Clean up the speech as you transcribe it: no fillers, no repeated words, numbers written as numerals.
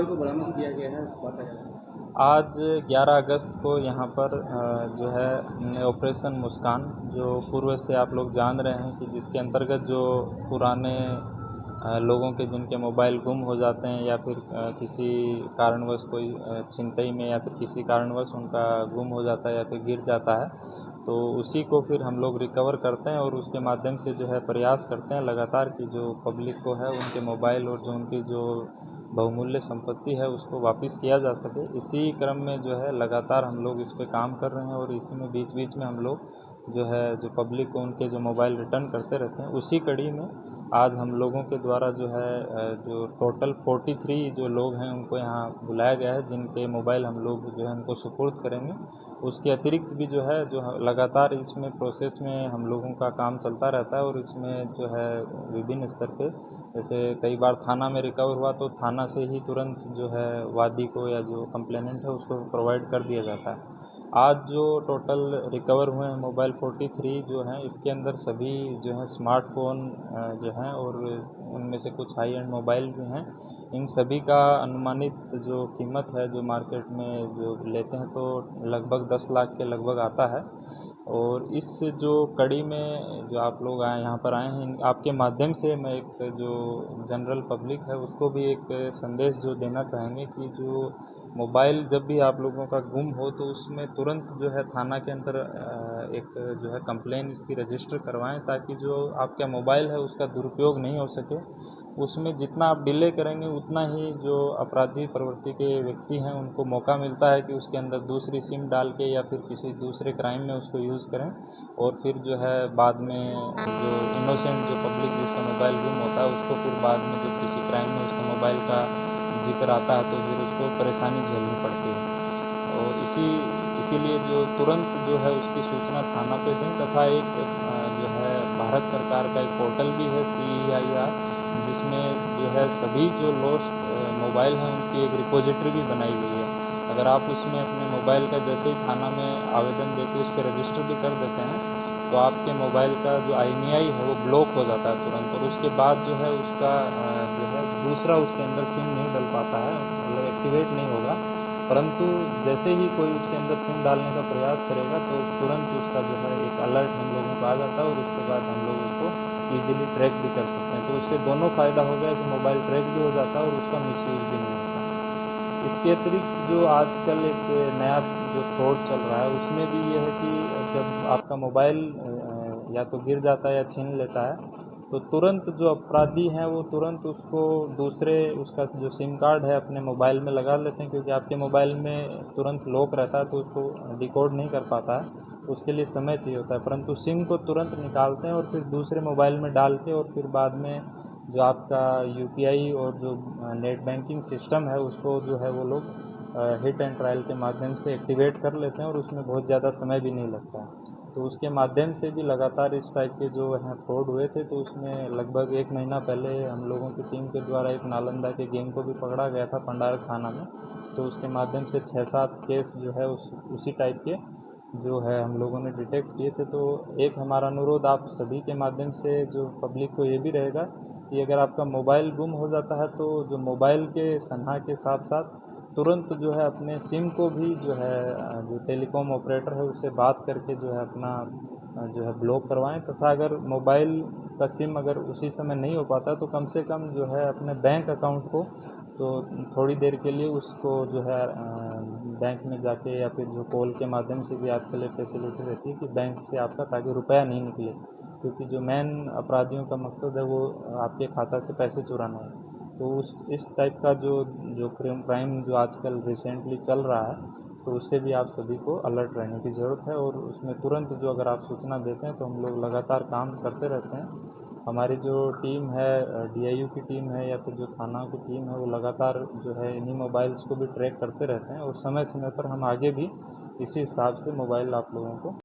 को बरामद किया गया है, बताया जा रहा है। आज 11 अगस्त को यहाँ पर जो है ऑपरेशन मुस्कान, जो पूर्व से आप लोग जान रहे हैं कि जिसके अंतर्गत जो पुराने लोगों के जिनके मोबाइल गुम हो जाते हैं या फिर किसी कारणवश कोई छिनतई में या फिर किसी कारणवश उनका गुम हो जाता है या फिर गिर जाता है, तो उसी को फिर हम लोग रिकवर करते हैं और उसके माध्यम से जो है प्रयास करते हैं लगातार कि जो पब्लिक को है उनके मोबाइल और जो उनकी जो बहुमूल्य संपत्ति है उसको वापस किया जा सके। इसी क्रम में जो है लगातार हम लोग इस पे काम कर रहे हैं और इसी में बीच बीच में हम लोग जो है जो पब्लिक को उनके जो मोबाइल रिटर्न करते रहते हैं। उसी कड़ी में आज हम लोगों के द्वारा जो है जो टोटल 43 जो लोग हैं उनको यहाँ बुलाया गया है, जिनके मोबाइल हम लोग जो है उनको सुपुर्द करेंगे। उसके अतिरिक्त भी जो है जो लगातार इसमें प्रोसेस में हम लोगों का काम चलता रहता है और इसमें जो है विभिन्न स्तर पे जैसे कई बार थाना में रिकवर हुआ तो थाना से ही तुरंत जो है वादी को या जो कंप्लेनेंट है उसको प्रोवाइड कर दिया जाता है। आज जो टोटल रिकवर हुए हैं मोबाइल 43 जो हैं, इसके अंदर सभी जो है स्मार्टफ़ोन जो हैं और उनमें से कुछ हाई एंड मोबाइल भी हैं। इन सभी का अनुमानित जो कीमत है जो मार्केट में जो लेते हैं तो लगभग 10 लाख के लगभग आता है। और इस जो कड़ी में जो आप लोग यहाँ पर आए हैं, आपके माध्यम से मैं एक जो जनरल पब्लिक है उसको भी एक संदेश जो देना चाहेंगे कि जो मोबाइल जब भी आप लोगों का गुम हो तो उसमें तुरंत जो है थाना के अंदर एक जो है कंप्लेन इसकी रजिस्टर करवाएं, ताकि जो आपका मोबाइल है उसका दुरुपयोग नहीं हो सके। उसमें जितना आप डिले करेंगे उतना ही जो अपराधी प्रवृत्ति के व्यक्ति हैं उनको मौका मिलता है कि उसके अंदर दूसरी सिम डाल के या फिर किसी दूसरे क्राइम में उसको यूज़ करें और फिर जो है बाद में जो इनोसेंट जो पब्लिक जिसका मोबाइल गुम होता है उसको फिर बाद में जब किसी क्राइम में उसका मोबाइल का जिक्र आता है तो फिर उसको परेशानी झेलनी पड़ती है। और इसीलिए जो तुरंत जो है उसकी सूचना थाना पे दें, तथा एक जो है भारत सरकार का एक पोर्टल भी है CEIR, जिसमें जो है सभी जो लॉस्ट मोबाइल हैं उनकी एक रिपोजिटरी भी बनाई गई है। अगर आप उसमें अपने मोबाइल का जैसे ही थाना में आवेदन देके उस पर रजिस्टर भी कर देते हैं तो आपके मोबाइल का जो IMEI है वो ब्लॉक हो जाता है तुरंत, और उसके बाद जो है उसका जो है दूसरा उसके अंदर सिम नहीं डल पाता है, मतलब एक्टिवेट नहीं होगा। परंतु जैसे ही कोई उसके अंदर सिम डालने का प्रयास करेगा तो तुरंत उसका जो है एक अलर्ट हम लोगों को आ जाता है और उसके बाद हम लोग उसको ईज़िली ट्रैक भी कर सकते हैं। तो उससे दोनों फ़ायदा हो गया कि मोबाइल ट्रैक भी हो जाता है और उसका मिसयूज़ भी नहीं होता। इसके अतिरिक्त जो आजकल एक नया जो फ्रॉड चल रहा है उसमें भी ये है कि जब आपका मोबाइल या तो गिर जाता है या छीन लेता है तो तुरंत जो अपराधी हैं वो तुरंत उसको दूसरे उसका जो सिम कार्ड है अपने मोबाइल में लगा लेते हैं, क्योंकि आपके मोबाइल में तुरंत लॉक रहता है तो उसको डिकोड नहीं कर पाता है, उसके लिए समय चाहिए होता है। परंतु सिम को तुरंत निकालते हैं और फिर दूसरे मोबाइल में डाल के और फिर बाद में जो आपका UPI और जो नेट बैंकिंग सिस्टम है उसको जो है वो लोग हिट एंड ट्रायल के माध्यम से एक्टिवेट कर लेते हैं और उसमें बहुत ज़्यादा समय भी नहीं लगता है। तो उसके माध्यम से भी लगातार इस टाइप के जो हैं फ्रॉड हुए थे, तो उसमें लगभग 1 महीना पहले हम लोगों की टीम के द्वारा एक नालंदा के गैंग को भी पकड़ा गया था पंडारक थाना में। तो उसके माध्यम से 6-7 केस जो है उसी टाइप के जो है हम लोगों ने डिटेक्ट किए थे। तो एक हमारा अनुरोध आप सभी के माध्यम से जो पब्लिक को ये भी रहेगा कि अगर आपका मोबाइल गुम हो जाता है तो जो मोबाइल के सन्हा के साथ साथ तुरंत जो है अपने सिम को भी जो है जो टेलीकॉम ऑपरेटर है उससे बात करके जो है अपना जो है ब्लॉक करवाएं, तथा अगर मोबाइल का सिम अगर उसी समय नहीं हो पाता तो कम से कम जो है अपने बैंक अकाउंट को तो थोड़ी देर के लिए उसको जो है बैंक में जाके या फिर जो कॉल के माध्यम से भी आजकल एक फैसिलिटी रहती है कि बैंक से आपका ताकि रुपया नहीं निकले, क्योंकि जो मेन अपराधियों का मकसद है वो आपके खाता से पैसे चुराना है। तो इस टाइप का जो क्राइम जो आजकल रिसेंटली चल रहा है तो उससे भी आप सभी को अलर्ट रहने की ज़रूरत है, और उसमें तुरंत जो अगर आप सूचना देते हैं तो हम लोग लगातार काम करते रहते हैं। हमारी जो टीम है DIU की टीम है या फिर जो थाना की टीम है वो लगातार जो है इन्हीं मोबाइल्स को भी ट्रैक करते रहते हैं और समय समय पर हम आगे भी इसी हिसाब से मोबाइल आप लोगों को